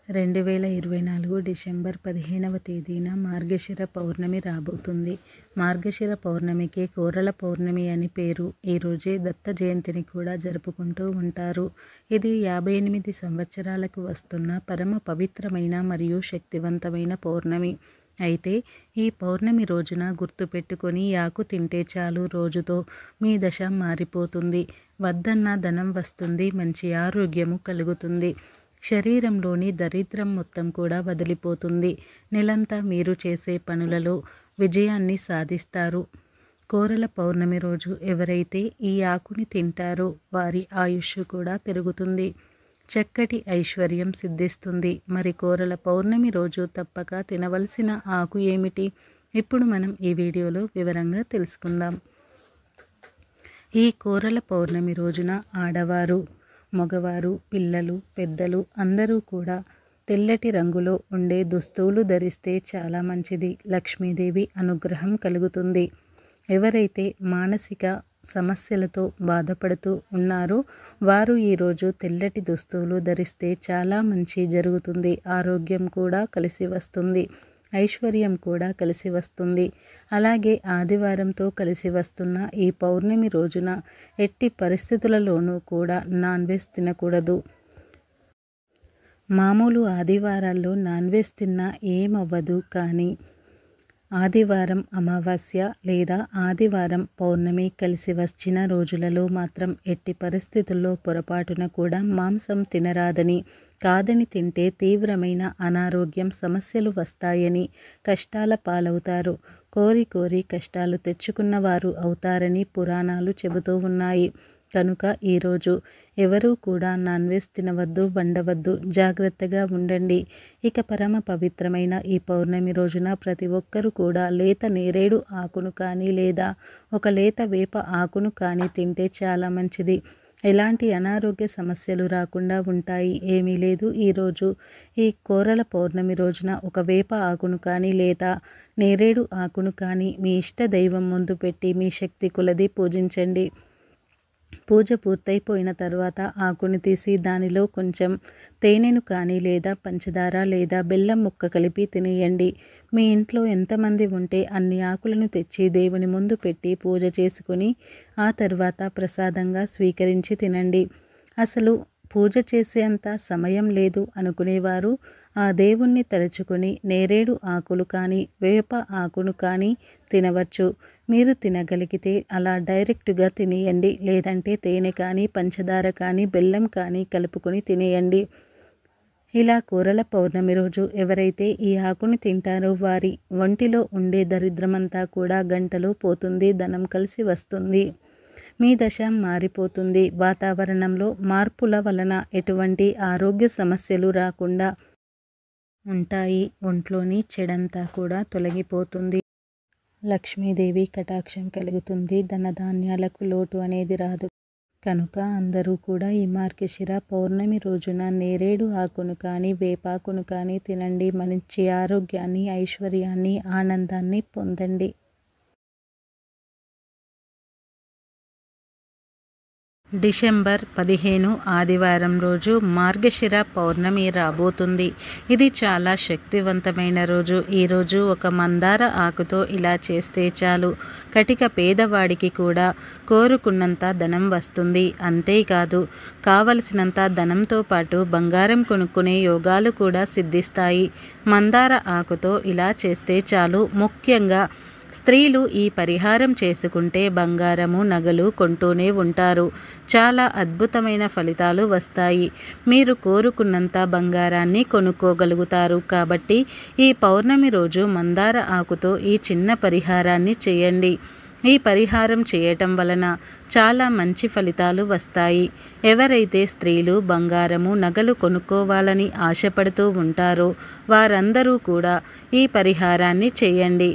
2024 December 15వ తేదీన మార్గశిర పౌర్ణమి రాబోతుంది. మార్గశిర పౌర్ణమికి కోరల పౌర్ణమి అని పేరు. ఈరోజే దత్త జయంతిని కూడా జరుపుకుంటూ ఉంటారు. ఇది 58 సంవత్సరాలకు వస్తున్న పరమ పవిత్రమైన మరియు శక్తివంతమైన పౌర్ణమి. అయితే ఈ పౌర్ణమి రోజున గుర్తుపెట్టుకొని ఆకు తింటే చాలు, రోజుతో మీ దశ మారిపోతుంది. వద్దన్న ధనం వస్తుంది, మంచి ఆరోగ్యము కలుగుతుంది. శరీరంలోని దరిద్రం మొత్తం కూడా వదిలిపోతుంది. నెలంతా మీరు చేసే పనులలో విజయాన్ని సాధిస్తారు. కోరల పౌర్ణమి రోజు ఎవరైతే ఈ ఆకుని తింటారో వారి ఆయుష్ కూడా పెరుగుతుంది. చక్కటి ఐశ్వర్యం సిద్ధిస్తుంది. మరి కోరల పౌర్ణమి రోజు తప్పక తినవలసిన ఆకు ఏమిటి? ఇప్పుడు మనం ఈ వీడియోలో వివరంగా తెలుసుకుందాం. ఈ కోరల పౌర్ణమి రోజున ఆడవారు, మగవారు, పిల్లలు, పెద్దలు అందరూ కూడా తెల్లటి రంగులో ఉండే దుస్తులు ధరిస్తే చాలా మంచిది. లక్ష్మీదేవి అనుగ్రహం కలుగుతుంది. ఎవరైతే మానసిక సమస్యలతో బాధపడుతూ ఉన్నారో వారు ఈరోజు తెల్లటి దుస్తులు ధరిస్తే చాలా మంచి జరుగుతుంది. ఆరోగ్యం కూడా కలిసి వస్తుంది. ఐశ్వర్యం కూడా కలిసి వస్తుంది. అలాగే ఆదివారంతో కలిసి వస్తున్న ఈ పౌర్ణమి రోజున ఎట్టి పరిస్థితులలోనూ కూడా నాన్ వెజ్ తినకూడదు. మామూలు ఆదివారాల్లో నాన్ వెజ్ తిన్నా ఏమవ్వదు, కానీ ఆదివారం అమావాస్య లేదా ఆదివారం పౌర్ణమి కలిసి వచ్చిన రోజులలో మాత్రం ఎట్టి పరిస్థితుల్లో పొరపాటున కూడా మాంసం తినరాదని, కాదని తింటే తీవ్రమైన అనారోగ్యం సమస్యలు వస్తాయని, కష్టాల పాలవుతారు. కోరి కోరి కష్టాలు తెచ్చుకున్నవారు అవుతారని పురాణాలు చెబుతూ ఉన్నాయి. కనుక ఈరోజు ఎవరూ కూడా నాన్ వెజ్ తినవద్దు, వండవద్దు. జాగ్రత్తగా ఉండండి. ఇక పరమ పవిత్రమైన ఈ పౌర్ణమి రోజున ప్రతి ఒక్కరూ కూడా లేత నేరేడు ఆకును కానీ లేదా ఒక లేత వేప ఆకును కానీ తింటే చాలా మంచిది. ఎలాంటి అనారోగ్య సమస్యలు రాకుండా ఉంటాయి. ఏమీ లేదు, ఈరోజు ఈ కోరల పౌర్ణమి రోజున ఒక వేప ఆకును కానీ లేదా నేరేడు ఆకును కానీ మీ ఇష్ట దైవం ముందు పెట్టి మీ శక్తి కొలది పూజించండి. పూజ పూర్తయిపోయిన తర్వాత ఆకుని తీసి దానిలో కొంచెం తేనెను కానీ లేదా పంచదార లేదా బెల్లం ముక్క కలిపి తినేయండి. మీ ఇంట్లో ఎంతమంది ఉంటే అన్ని ఆకులను తెచ్చి దేవుని ముందు పెట్టి పూజ చేసుకుని ఆ తర్వాత ప్రసాదంగా స్వీకరించి తినండి. అసలు పూజ చేసేంత సమయం లేదు అనుకునేవారు ఆ దేవుణ్ణి తలుచుకొని నేరేడు ఆకులు కానీ వేప ఆకును కానీ తినవచ్చు. మీరు తినగలిగితే అలా డైరెక్ట్గా తినేయండి. లేదంటే తేనె కానీ పంచదార కానీ బెల్లం కానీ కలుపుకొని తినేయండి. ఇలా కోరల పౌర్ణమి రోజు ఎవరైతే ఈ ఆకుని తింటారో వారి ఒంటిలో ఉండే దరిద్రమంతా కూడా గంటలో పోతుంది. ధనం కలిసి వస్తుంది. మీ దశ మారిపోతుంది. వాతావరణంలో మార్పుల వలన ఎటువంటి ఆరోగ్య సమస్యలు రాకుండా ఉంటాయి. ఒంట్లోని చెడంతా కూడా తొలగిపోతుంది. లక్ష్మీదేవి కటాక్షం కలుగుతుంది. ధనధాన్యాలకు లోటు అనేది రాదు. కనుక అందరూ కూడా ఈ మార్గశిర పౌర్ణమి రోజున నేరేడు ఆకును కానీ వేపాకును కానీ తినండి. మంచి ఆరోగ్యాన్ని, ఐశ్వర్యాన్ని, ఆనందాన్ని పొందండి. డిసెంబర్ 15 ఆదివారం రోజు మార్గశిర పౌర్ణమి రాబోతుంది. ఇది చాలా శక్తివంతమైన రోజు. ఈరోజు ఒక మందార ఆకుతో ఇలా చేస్తే చాలు, కటిక పేదవాడికి కూడా కోరుకున్నంత ధనం వస్తుంది. అంతేకాదు, కావలసినంత ధనంతో పాటు బంగారం కొనుక్కునే యోగాలు కూడా సిద్ధిస్తాయి. మందార ఆకుతో ఇలా చేస్తే చాలు. ముఖ్యంగా స్త్రీలు ఈ పరిహారం చేసుకుంటే బంగారము, నగలు కొంటూనే ఉంటారు. చాలా అద్భుతమైన ఫలితాలు వస్తాయి. మీరు కోరుకున్నంత బంగారాన్ని కొనుక్కోగలుగుతారు. కాబట్టి ఈ పౌర్ణమి రోజు మందార ఆకుతో ఈ చిన్న పరిహారాన్ని చేయండి. ఈ పరిహారం చేయటం వలన చాలా మంచి ఫలితాలు వస్తాయి. ఎవరైతే స్త్రీలు బంగారము, నగలు కొనుక్కోవాలని ఆశపడుతూ ఉంటారో వారందరూ కూడా ఈ పరిహారాన్ని చేయండి.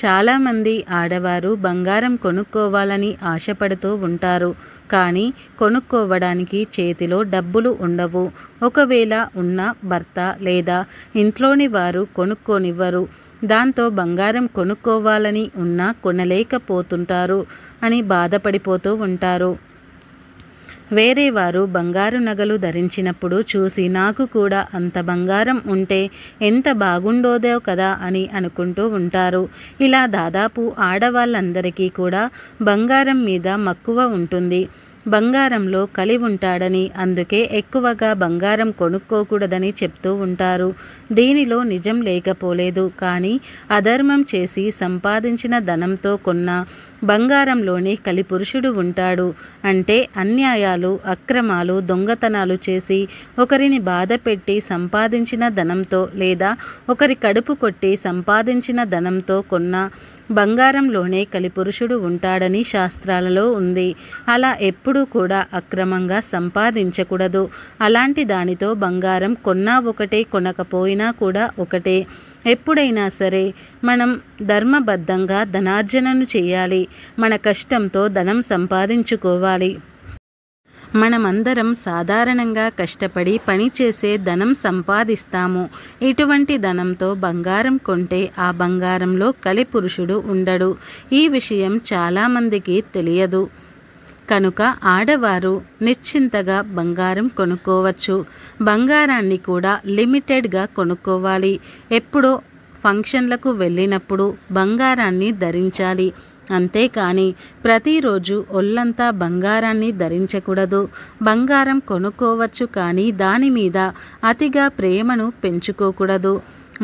చాలామంది ఆడవారు బంగారం కొనుక్కోవాలని ఆశపడుతూ ఉంటారు, కానీ కొనుక్కోవడానికి చేతిలో డబ్బులు ఉండవు. ఒకవేళ ఉన్న భర్త లేదా ఇంట్లోని వారు కొనుక్కోనివ్వరు. దాంతో బంగారం కొనుక్కోవాలని ఉన్నా కొనలేకపోతుంటారు అని బాధపడిపోతూ ఉంటారు. వేరే వారు బంగారు నగలు ధరించినప్పుడు చూసి నాకు కూడా అంత బంగారం ఉంటే ఎంత బాగుండోదో కదా అని అనుకుంటూ ఉంటారు. ఇలా దాదాపు ఆడవాళ్ళందరికీ కూడా బంగారం మీద మక్కువ ఉంటుంది. బంగారంలో కలి ఉంటాడని, అందుకే ఎక్కువగా బంగారం కొనుక్కోకూడదని చెప్తూ ఉంటారు. దీనిలో నిజం లేకపోలేదు. కానీ అధర్మం చేసి సంపాదించిన ధనంతో కొన్న బంగారంలోనే కలిపురుషుడు ఉంటాడు. అంటే అన్యాయాలు, అక్రమాలు, దొంగతనాలు చేసి ఒకరిని బాధపెట్టి సంపాదించిన ధనంతో లేదా ఒకరి కడుపు కొట్టి సంపాదించిన ధనంతో కొన్న బంగారంలోనే కలిపురుషుడు ఉంటాడని శాస్త్రాలలో ఉంది. అలా ఎప్పుడూ కూడా అక్రమంగా సంపాదించకూడదు. అలాంటి దానితో బంగారం కొన్నా ఒకటే, కొనకపోయినా కూడా ఒకటే. ఎప్పుడైనా సరే మనం ధర్మబద్ధంగా ధనార్జనను చేయాలి. మన కష్టంతో ధనం సంపాదించుకోవాలి. మనమందరం సాధారణంగా కష్టపడి పనిచేసే ధనం సంపాదిస్తాము. ఇటువంటి ధనంతో బంగారం కొంటే ఆ బంగారంలో కలిపురుషుడు ఉండడు. ఈ విషయం చాలామందికి తెలియదు. కనుక ఆడవారు నిశ్చింతగా బంగారం కొనుక్కోవచ్చు. బంగారాన్ని కూడా లిమిటెడ్గా కొనుక్కోవాలి. ఎప్పుడో ఫంక్షన్లకు వెళ్ళినప్పుడు బంగారాన్ని ధరించాలి. అంతేకాని ప్రతిరోజు ఒళ్ళంతా బంగారాన్ని ధరించకూడదు. బంగారం కొనుక్కోవచ్చు, కానీ దాని మీద అతిగా ప్రేమను పెంచుకోకూడదు.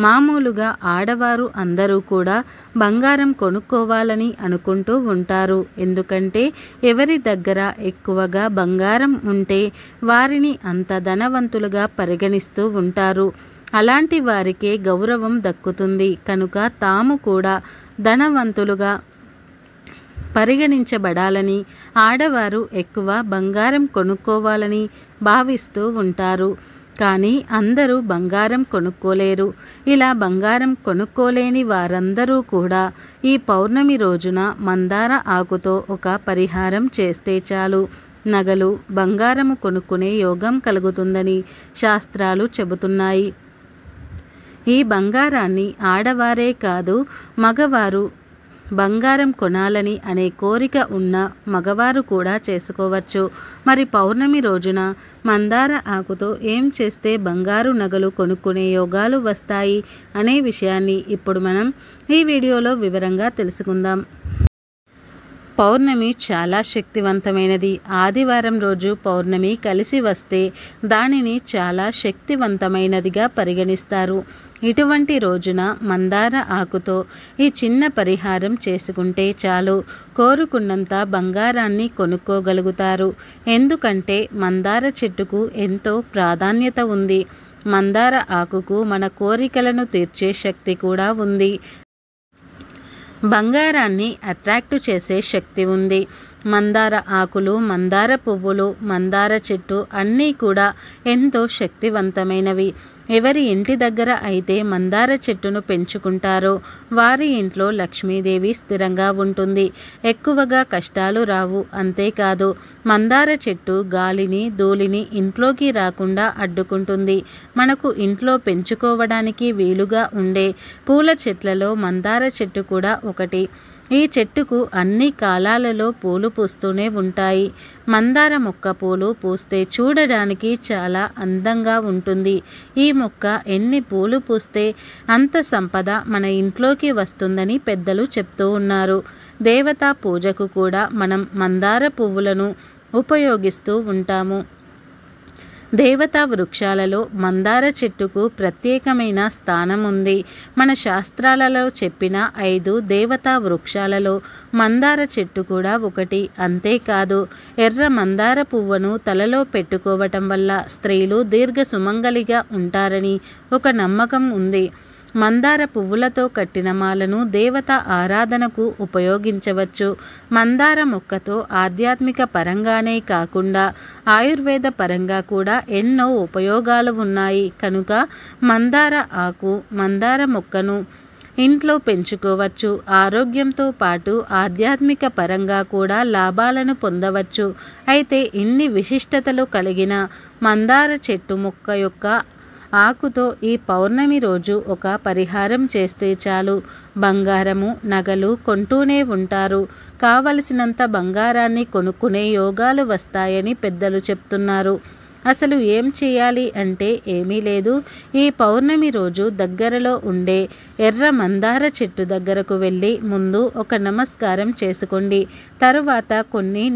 మామూలుగా ఆడవారు అందరూ కూడా బంగారం కొనుక్కోవాలని అనుకుంటూ ఉంటారు. ఎందుకంటే ఎవరి దగ్గర ఎక్కువగా బంగారం ఉంటే వారిని అంత ధనవంతులుగా పరిగణిస్తూ ఉంటారు. అలాంటి వారికే గౌరవం దక్కుతుంది. కనుక తాము కూడా ధనవంతులుగా పరిగణించబడాలని ఆడవారు ఎక్కువ బంగారం కొనుక్కోవాలని భావిస్తూ ఉంటారు. కానీ అందరూ బంగారం కొనుక్కోలేరు. ఇలా బంగారం కొనుక్కోలేని వారందరూ కూడా ఈ పౌర్ణమి రోజున మందార ఆకుతో ఒక పరిహారం చేస్తే చాలు. నగలు, బంగారము కొనుక్కునే యోగం కలుగుతుందని శాస్త్రాలు చెబుతున్నాయి. ఈ బంగారాన్ని ఆడవారే కాదు, మగవారు బంగారం కొనాలని అనే కోరిక ఉన్న మగవారు కూడా చేసుకోవచ్చు. మరి పౌర్ణమి రోజున మందార ఆకుతో ఏం చేస్తే బంగారు నగలు కొనుక్కునే యోగాలు వస్తాయి అనే విషయాన్ని ఇప్పుడు మనం ఈ వీడియోలో వివరంగా తెలుసుకుందాం. పౌర్ణమి చాలా శక్తివంతమైనది. ఆదివారం రోజు పౌర్ణమి కలిసి వస్తే దానిని చాలా శక్తివంతమైనదిగా పరిగణిస్తారు. ఇటువంటి రోజున మందార ఆకుతో ఈ చిన్న పరిహారం చేసుకుంటే చాలు, కోరుకున్నంత బంగారాన్ని కొనుక్కోగలుగుతారు. ఎందుకంటే మందార చెట్టుకు ఎంతో ప్రాధాన్యత ఉంది. మందార ఆకుకు మన కోరికలను తీర్చే శక్తి కూడా ఉంది. బంగారాన్ని అట్రాక్ట్ చేసే శక్తి ఉంది. మందార ఆకులు, మందార పువ్వులు, మందార చెట్టు అన్నీ కూడా ఎంతో శక్తివంతమైనవి. ఎవరి ఇంటి దగ్గర అయితే మందార చెట్టును పెంచుకుంటారో వారి ఇంట్లో లక్ష్మీదేవి స్థిరంగా ఉంటుంది. ఎక్కువగా కష్టాలు రావు. అంతేకాదు, మందార చెట్టు గాలిని, ధూళిని ఇంట్లోకి రాకుండా అడ్డుకుంటుంది. మనకు ఇంట్లో పెంచుకోవడానికి వీలుగా ఉండే పూల చెట్లలో మందార చెట్టు కూడా ఒకటి. ఈ చెట్టుకు అన్ని కాలాలలో పూలు పూస్తూనే ఉంటాయి. మందార మొక్క పూలు పూస్తే చూడడానికి చాలా అందంగా ఉంటుంది. ఈ మొక్క ఎన్ని పూలు పూస్తే అంత సంపద మన ఇంట్లోకి వస్తుందని పెద్దలు చెప్తూ ఉన్నారు. దేవతా పూజకు కూడా మనం మందార పువ్వులను ఉపయోగిస్తూ ఉంటాము. దేవతా వృక్షాలలో మందార చెట్టుకు ప్రత్యేకమైన స్థానం ఉంది. మన శాస్త్రాలలో చెప్పిన 5 దేవతా వృక్షాలలో మందార చెట్టు కూడా ఒకటి. అంతేకాదు, ఎర్ర మందార పువ్వును తలలో పెట్టుకోవటం వల్ల స్త్రీలు దీర్ఘ సుమంగలిగా ఉంటారని ఒక నమ్మకం ఉంది. మందార పువ్వులతో కట్టిన మాలను దేవత ఆరాధనకు ఉపయోగించవచ్చు. మందార మొక్కతో ఆధ్యాత్మిక పరంగానే కాకుండా ఆయుర్వేద పరంగా కూడా ఎన్నో ఉపయోగాలు ఉన్నాయి. కనుక మందార ఆకు, మందార మొక్కను ఇంట్లో పెంచుకోవచ్చు. ఆరోగ్యంతో పాటు ఆధ్యాత్మిక పరంగా కూడా లాభాలను పొందవచ్చు. అయితే ఇన్ని విశిష్టతలు కలిగిన మందార చెట్టు మొక్క యొక్క ఆకుతో ఈ పౌర్ణమి రోజు ఒక పరిహారం చేస్తే చాలు. బంగారము, నగలు కొంటూనే ఉంటారు. కావలసినంత బంగారాన్ని కొనుక్కునే యోగాలు వస్తాయని పెద్దలు చెప్తున్నారు. అసలు ఏం చేయాలి అంటే ఏమీ లేదు. ఈ పౌర్ణమి రోజు దగ్గరలో ఉండే ఎర్ర మందార చెట్టు దగ్గరకు వెళ్ళి ముందు ఒక నమస్కారం చేసుకోండి. తరువాత కొన్ని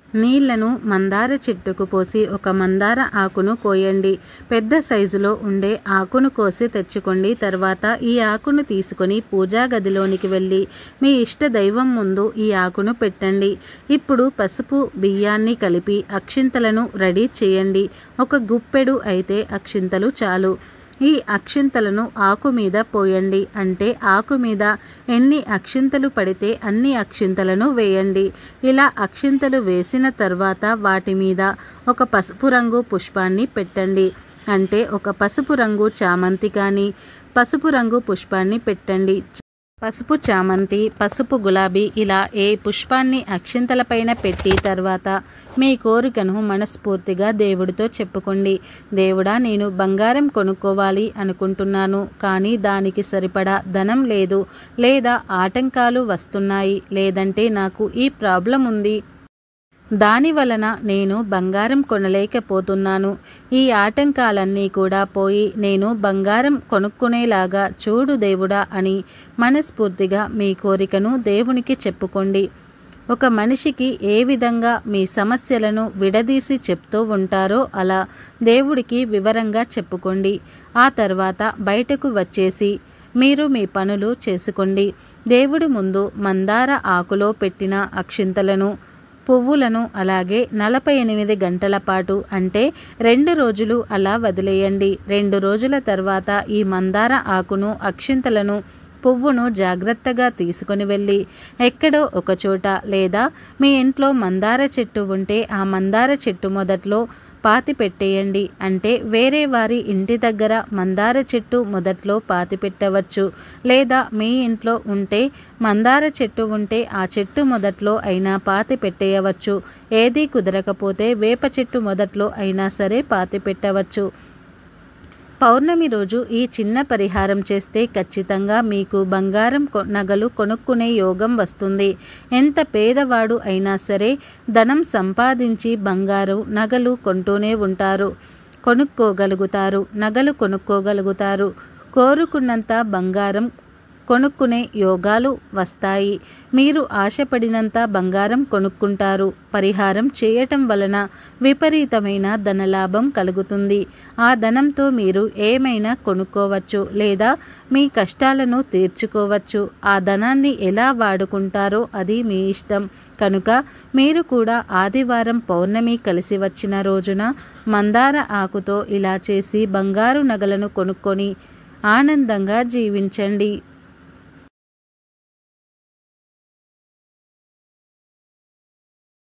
నీళ్లను మందార చెట్టుకు పోసి ఒక మందార ఆకును కోయండి. పెద్ద సైజులో ఉండే ఆకును కోసి తెచ్చుకోండి. తర్వాత ఈ ఆకును తీసుకొని పూజా గదిలోనికి వెళ్ళి మీ ఇష్ట దైవం ముందు ఈ ఆకును పెట్టండి. ఇప్పుడు పసుపు బియ్యాన్ని కలిపి అక్షింతలను రెడీ చేయండి. ఒక గుప్పెడు అయితే అక్షింతలు చాలు. ఈ అక్షింతలను ఆకు మీద పోయండి. అంటే ఆకు మీద ఎన్ని అక్షింతలు పడితే అన్ని అక్షింతలను వేయండి. ఇలా అక్షింతలు వేసిన తర్వాత వాటి మీద ఒక పసుపు రంగు పుష్పాన్ని పెట్టండి. అంటే ఒక పసుపు రంగు చామంతి కానీ పసుపు రంగు పుష్పాన్ని పెట్టండి. పసుపు చామంతి, పసుపు గులాబీ ఇలా ఏ పుష్పాన్ని అక్షింతలపైన పెట్టి తర్వాత మీ కోరికను మనస్ఫూర్తిగా దేవుడితో చెప్పుకోండి. దేవుడా, నేను బంగారం కొనుక్కోవాలి అనుకుంటున్నాను, కానీ దానికి సరిపడా ధనం లేదు, లేదా ఆటంకాలు వస్తున్నాయి, లేదంటే నాకు ఈ ప్రాబ్లం ఉంది, దాని వలన నేను బంగారం కొనలేకపోతున్నాను. ఈ ఆటంకాలన్నీ కూడా పోయి నేను బంగారం కొనుక్కునేలాగా చూడు దేవుడా అని మనస్ఫూర్తిగా మీ కోరికను దేవునికి చెప్పుకోండి. ఒక మనిషికి ఏ విధంగా మీ సమస్యలను విడదీసి చెప్తూ ఉంటారో అలా దేవుడికి వివరంగా చెప్పుకోండి. ఆ తర్వాత బయటకు వచ్చేసి మీరు మీ పనులు చేసుకోండి. దేవుడి ముందు మందార ఆకులో పెట్టిన అక్షింతలను, పువ్వులను అలాగే 48 గంటల పాటు అంటే 2 రోజులు అలా వదిలేయండి. 2 రోజుల తర్వాత ఈ మందార ఆకును, అక్షింతలను, పువ్వును జాగ్రత్తగా తీసుకొని వెళ్ళి ఎక్కడో ఒక చోట లేదా మీ ఇంట్లో మందార చెట్టు ఉంటే ఆ మందార చెట్టు మొదట్లో పాతి పెట్టేయండి. అంటే వేరే వారి ఇంటి దగ్గర మందార చెట్టు మొదట్లో పాతి పెట్టవచ్చు. లేదా మీ ఇంట్లో ఉంటే మందార చెట్టు ఉంటే ఆ చెట్టు మొదట్లో అయినా పాతి పెట్టేయవచ్చు. ఏదీ కుదరకపోతే వేప చెట్టు మొదట్లో అయినా సరే పాతి పెట్టవచ్చు. పౌర్ణమి రోజు ఈ చిన్న పరిహారం చేస్తే ఖచ్చితంగా మీకు బంగారం, నగలు కొనుక్కునే యోగం వస్తుంది. ఎంత పేదవాడు అయినా సరే ధనం సంపాదించి బంగారు, నగలు కొంటూనే ఉంటారు, కొనుక్కోగలుగుతారు, నగలు కొనుక్కోగలుగుతారు. కోరుకున్నంత బంగారం కొనుక్కునే యోగాలు వస్తాయి. మీరు ఆశపడినంత బంగారం కొనుక్కుంటారు. పరిహారం చేయటం వలన విపరీతమైన ధనలాభం కలుగుతుంది. ఆ ధనంతో మీరు ఏమైనా కొనుక్కోవచ్చు లేదా మీ కష్టాలను తీర్చుకోవచ్చు. ఆ ధనాన్ని ఎలా వాడుకుంటారో అది మీ ఇష్టం. కనుక మీరు కూడా ఆదివారం పౌర్ణమి కలిసి వచ్చిన రోజున మందార ఆకుతో ఇలా చేసి బంగారు నగలను కొనుక్కొని ఆనందంగా జీవించండి.